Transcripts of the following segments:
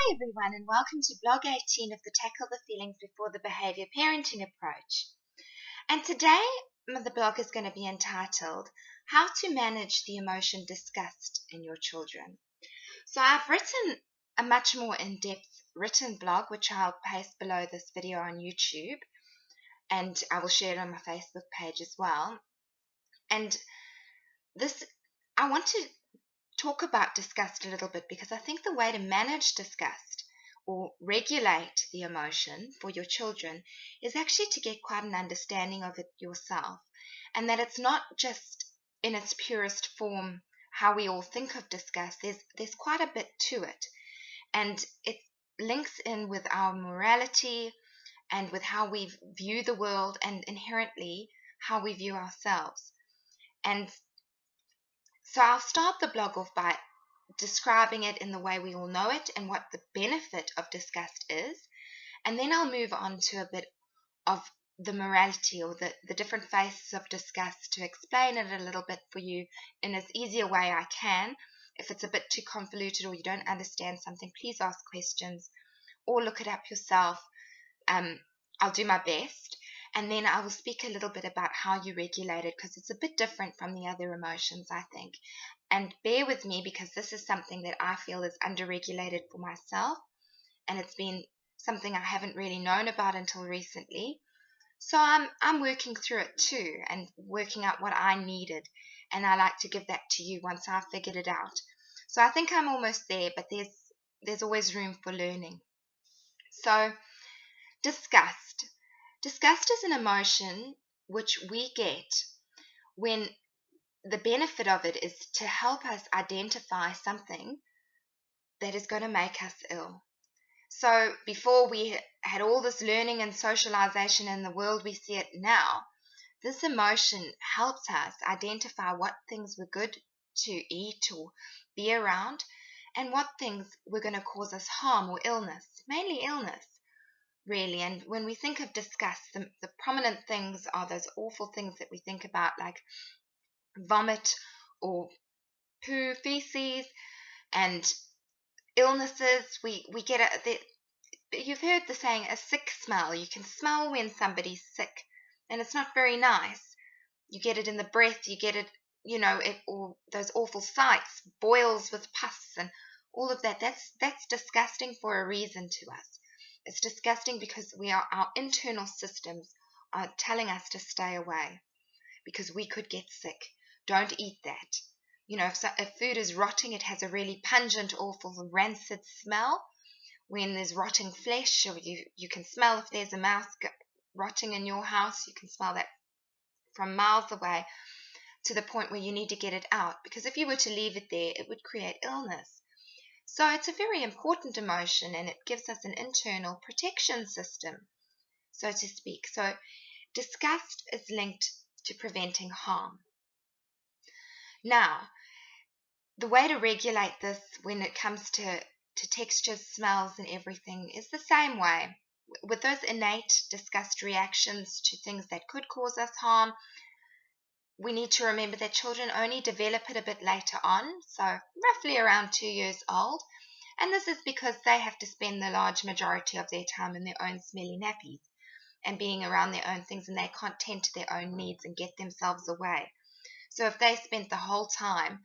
Hi everyone, and welcome to blog 18 of the Tackle the Feelings Before the Behavior parenting approach. And today the blog is going to be entitled How to Manage the Emotion Disgust in Your Children. So I've written a much more in-depth written blog, which I'll paste below this video on YouTube, and I will share it on my Facebook page as well. And I want to talk about disgust a little bit because I think the way to manage disgust or regulate the emotion for your children is actually to get quite an understanding of it yourself, and that it's not just in its purest form how we all think of disgust. There's quite a bit to it, and it links in with our morality and with how we view the world and inherently how we view ourselves. And so I'll start the blog off by describing it in the way we all know it and what the benefit of disgust is. And then I'll move on to a bit of the morality or the different phases of disgust to explain it a little bit for you in as easy a way I can. If it's a bit too convoluted or you don't understand something, please ask questions or look it up yourself. I'll do my best. And then I will speak a little bit about how you regulate it, because it's a bit different from the other emotions, I think. And bear with me, because this is something that I feel is underregulated for myself, and it's been something I haven't really known about until recently. So I'm working through it too and working out what I needed, and I like to give that to you once I've figured it out. So I think I'm almost there, but there's always room for learning. So disgust. Disgust is an emotion which we get when the benefit of it is to help us identify something that is going to make us ill. So before we had all this learning and socialization in the world we see it now, this emotion helps us identify what things were good to eat or be around and what things were going to cause us harm or illness, mainly illness. Really, and when we think of disgust, the prominent things are those awful things that we think about, like vomit or poo, feces, and illnesses. We get you've heard the saying, a sick smell. You can smell when somebody's sick, and it's not very nice. You get it in the breath. You get it, or those awful sights, boils with pus, and all of that. That's disgusting for a reason to us. It's disgusting because our internal systems are telling us to stay away because we could get sick. Don't eat that. If food is rotting, it has a really pungent, awful, rancid smell. When there's rotting flesh, or you can smell if there's a mouse rotting in your house, you can smell that from miles away, to the point where you need to get it out, because if you were to leave it there, it would create illness. So it's a very important emotion, and it gives us an internal protection system, so to speak. So disgust is linked to preventing harm. Now, the way to regulate this when it comes to textures, smells, and everything is the same way. With those innate disgust reactions to things that could cause us harm, we need to remember that children only develop it a bit later on, so roughly around 2 years old. And this is because they have to spend the large majority of their time in their own smelly nappies and being around their own things, and they can't tend to their own needs and get themselves away. So if they spent the whole time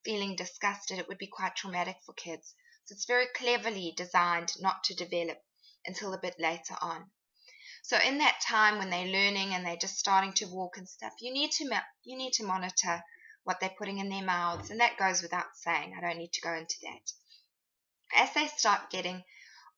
feeling disgusted, it would be quite traumatic for kids. So it's very cleverly designed not to develop until a bit later on. So in that time when they're learning and they're just starting to walk and stuff, you need to monitor what they're putting in their mouths, and that goes without saying. I don't need to go into that. As they start getting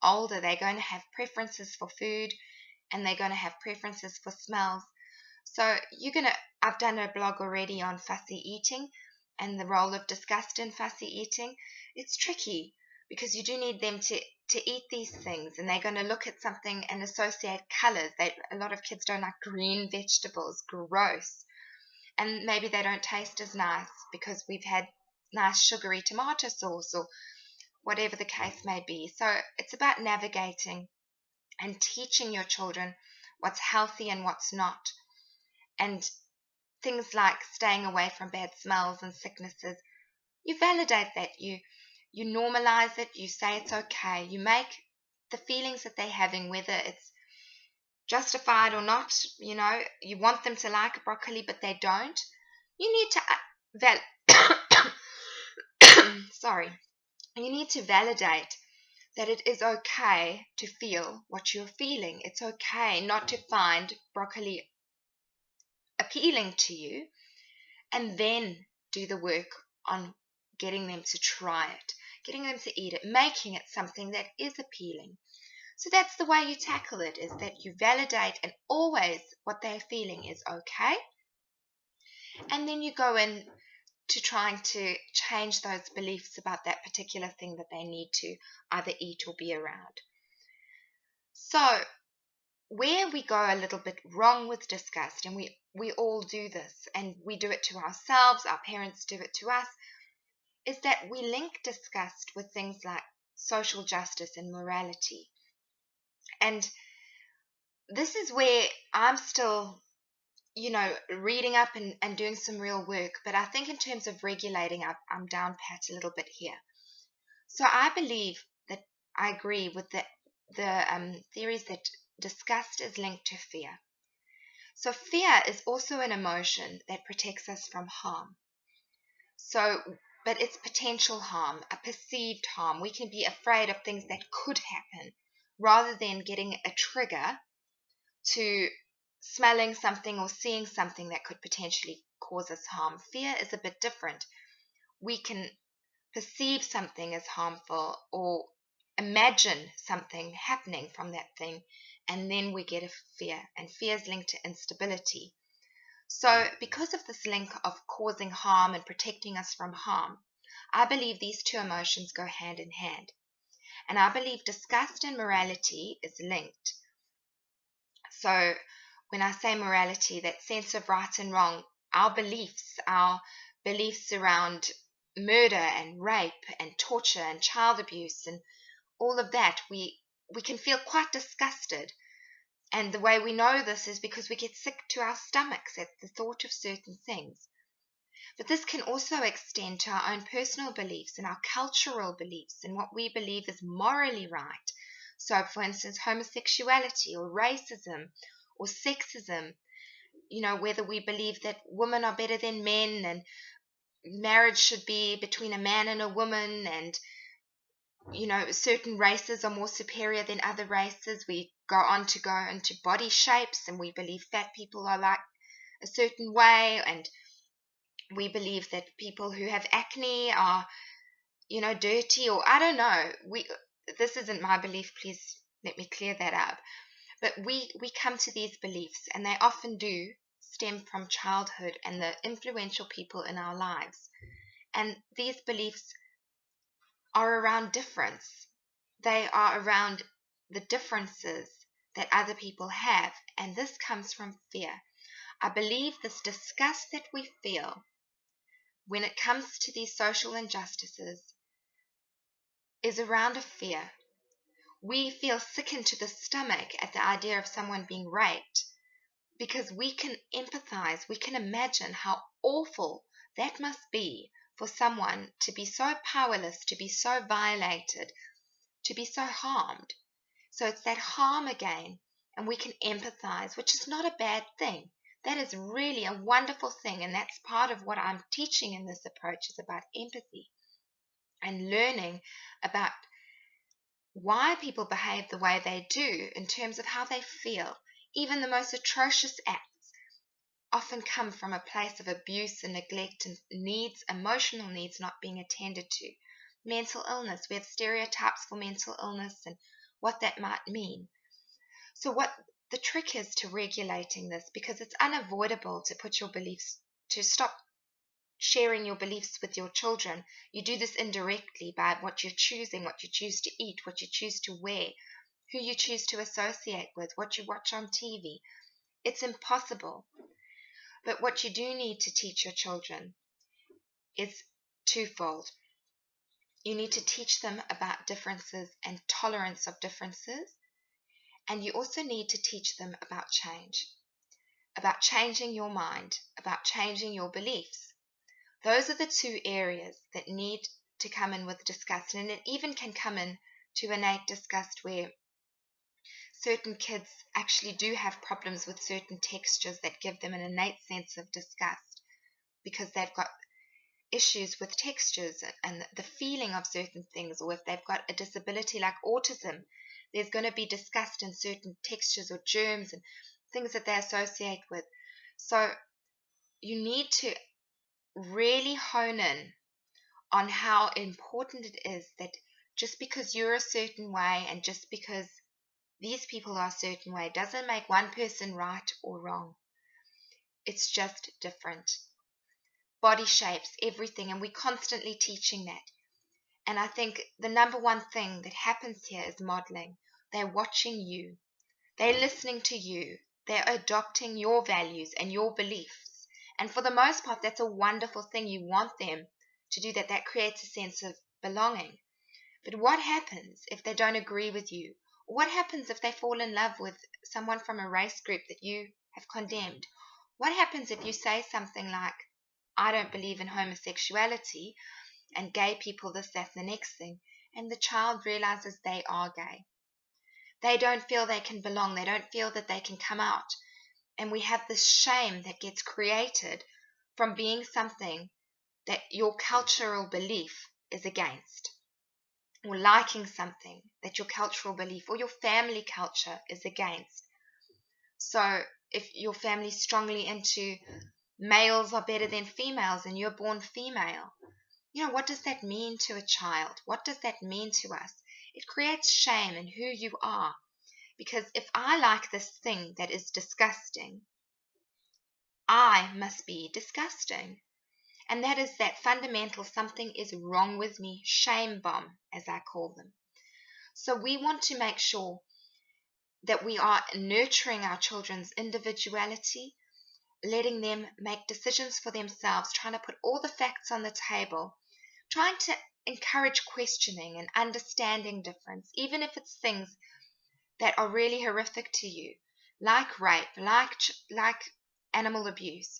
older, they're going to have preferences for food, and they're going to have preferences for smells. So I've done a blog already on fussy eating and the role of disgust in fussy eating. It's tricky because you do need them to eat these things, and they're going to look at something and associate colors. A lot of kids don't like green vegetables, gross. And maybe they don't taste as nice because we've had nice sugary tomato sauce or whatever the case may be. So it's about navigating and teaching your children what's healthy and what's not. And things like staying away from bad smells and sicknesses, you validate that. You You normalize it. You say it's okay. You make the feelings that they're having, whether it's justified or not, you want them to like broccoli, but they don't. You need to sorry. You need to validate that it is okay to feel what you're feeling. It's okay not to find broccoli appealing to you, and then do the work on getting them to try it, getting them to eat it, making it something that is appealing. So that's the way you tackle it, is that you validate, and always what they're feeling is okay. And then you go in to trying to change those beliefs about that particular thing that they need to either eat or be around. So where we go a little bit wrong with disgust, and we all do this, and we do it to ourselves, our parents do it to us, is that we link disgust with things like social justice and morality. And this is where I'm still, reading up and doing some real work. But I think in terms of regulating, I'm down pat a little bit here. So I believe that I agree with the theories that disgust is linked to fear. So fear is also an emotion that protects us from harm. But it's potential harm, a perceived harm. We can be afraid of things that could happen rather than getting a trigger to smelling something or seeing something that could potentially cause us harm. Fear is a bit different. We can perceive something as harmful or imagine something happening from that thing, and then we get a fear, and fear is linked to instability. So because of this link of causing harm and protecting us from harm, I believe these two emotions go hand in hand. And I believe disgust and morality is linked. So when I say morality, that sense of right and wrong, our beliefs around murder and rape and torture and child abuse and all of that, we can feel quite disgusted. And the way we know this is because we get sick to our stomachs at the thought of certain things. But this can also extend to our own personal beliefs and our cultural beliefs and what we believe is morally right. So, for instance, homosexuality or racism or sexism, whether we believe that women are better than men and marriage should be between a man and a woman, and certain races are more superior than other races. We go into body shapes, and we believe fat people are like a certain way, and we believe that people who have acne are, dirty, or I don't know. This isn't my belief, please let me clear that up. But we come to these beliefs, and they often do stem from childhood and the influential people in our lives. And these beliefs are around difference. They are around the differences that other people have, and this comes from fear. I believe this disgust that we feel when it comes to these social injustices is around a fear. We feel sickened to the stomach at the idea of someone being raped because we can empathize, we can imagine how awful that must be for someone to be so powerless, to be so violated, to be so harmed. So it's that harm again, and we can empathize, which is not a bad thing. That is really a wonderful thing, and that's part of what I'm teaching in this approach, is about empathy and learning about why people behave the way they do in terms of how they feel. Even the most atrocious acts often come from a place of abuse and neglect and emotional needs not being attended to. Mental illness, we have stereotypes for mental illness and what that might mean. So what the trick is to regulating this, because it's unavoidable to stop sharing your beliefs with your children. You do this indirectly by what you're choosing, what you choose to eat, what you choose to wear, who you choose to associate with, what you watch on TV. It's impossible. But what you do need to teach your children is twofold. You need to teach them about differences and tolerance of differences. And you also need to teach them about change, about changing your mind, about changing your beliefs. Those are the two areas that need to come in with disgust, and it even can come in to innate disgust, where certain kids actually do have problems with certain textures that give them an innate sense of disgust because they've got issues with textures and the feeling of certain things, or if they've got a disability like autism, there's going to be disgust in certain textures or germs and things that they associate with. So you need to really hone in on how important it is that just because you're a certain way and just because these people are a certain way doesn't make one person right or wrong. It's just different. Body shapes, everything, and we're constantly teaching that. And I think the number one thing that happens here is modeling. They're watching you. They're listening to you. They're adopting your values and your beliefs. And for the most part, that's a wonderful thing. You want them to do that. That creates a sense of belonging. But what happens if they don't agree with you? What happens if they fall in love with someone from a race group that you have condemned? What happens if you say something like, I don't believe in homosexuality and gay people, this, that, the next thing, and the child realizes they are gay. They don't feel they can belong. They don't feel that they can come out. And we have this shame that gets created from being something that your cultural belief is against, or liking something that your cultural belief or your family culture is against. So if your family's strongly into males are better than females and you're born female, what does that mean to a child? What does that mean to us? It creates shame in who you are. Because if I like this thing that is disgusting, I must be disgusting. And that is that fundamental something is wrong with me shame bomb, as I call them. So we want to make sure that we are nurturing our children's individuality, letting them make decisions for themselves, trying to put all the facts on the table, trying to encourage questioning and understanding difference, even if it's things that are really horrific to you, like rape, like animal abuse.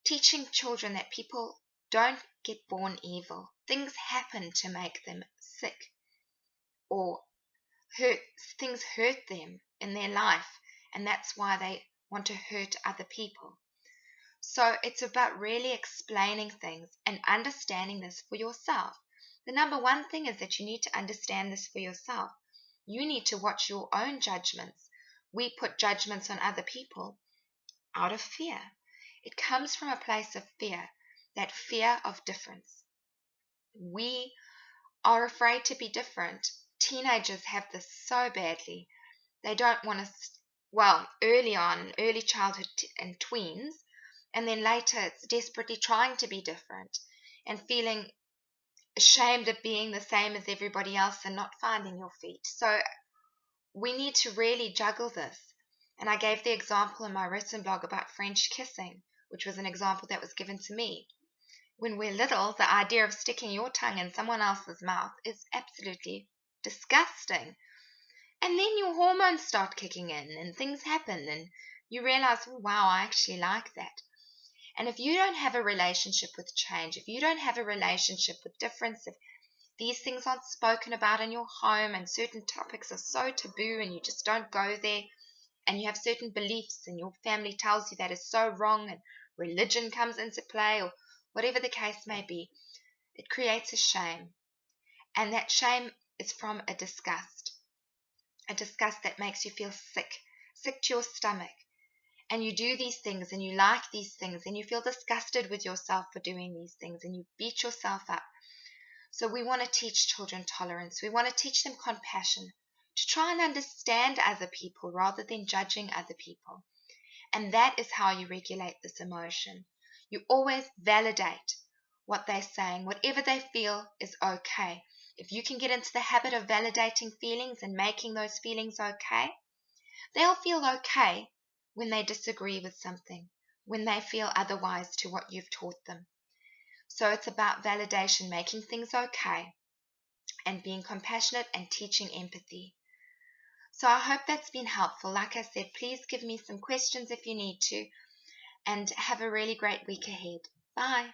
Teaching children that people don't get born evil. Things happen to make them sick, or things hurt them in their life, and that's why they want to hurt other people. So it's about really explaining things and understanding this for yourself. The number one thing is that you need to understand this for yourself. You need to watch your own judgments. We put judgments on other people out of fear. It comes from a place of fear, that fear of difference. We are afraid to be different. Teenagers have this so badly. They don't want to, early on, early childhood and tweens, and then later it's desperately trying to be different and feeling ashamed of being the same as everybody else and not finding your feet. So we need to really juggle this. And I gave the example in my written blog about French kissing, which was an example that was given to me. When we're little, the idea of sticking your tongue in someone else's mouth is absolutely disgusting. And then your hormones start kicking in and things happen and you realize, oh, wow, I actually like that. And if you don't have a relationship with change, if you don't have a relationship with difference, if these things aren't spoken about in your home and certain topics are so taboo and you just don't go there, and you have certain beliefs and your family tells you that is so wrong and religion comes into play or whatever the case may be, it creates a shame. And that shame is from a disgust that makes you feel sick to your stomach. And you do these things and you like these things and you feel disgusted with yourself for doing these things and you beat yourself up. So we want to teach children tolerance. We want to teach them compassion, to try and understand other people rather than judging other people. And that is how you regulate this emotion. You always validate what they're saying. Whatever they feel is okay. If you can get into the habit of validating feelings and making those feelings okay, they'll feel okay when they disagree with something, when they feel otherwise to what you've taught them. So it's about validation, making things okay, and being compassionate and teaching empathy. So I hope that's been helpful. Like I said, please give me some questions if you need to, and have a really great week ahead. Bye.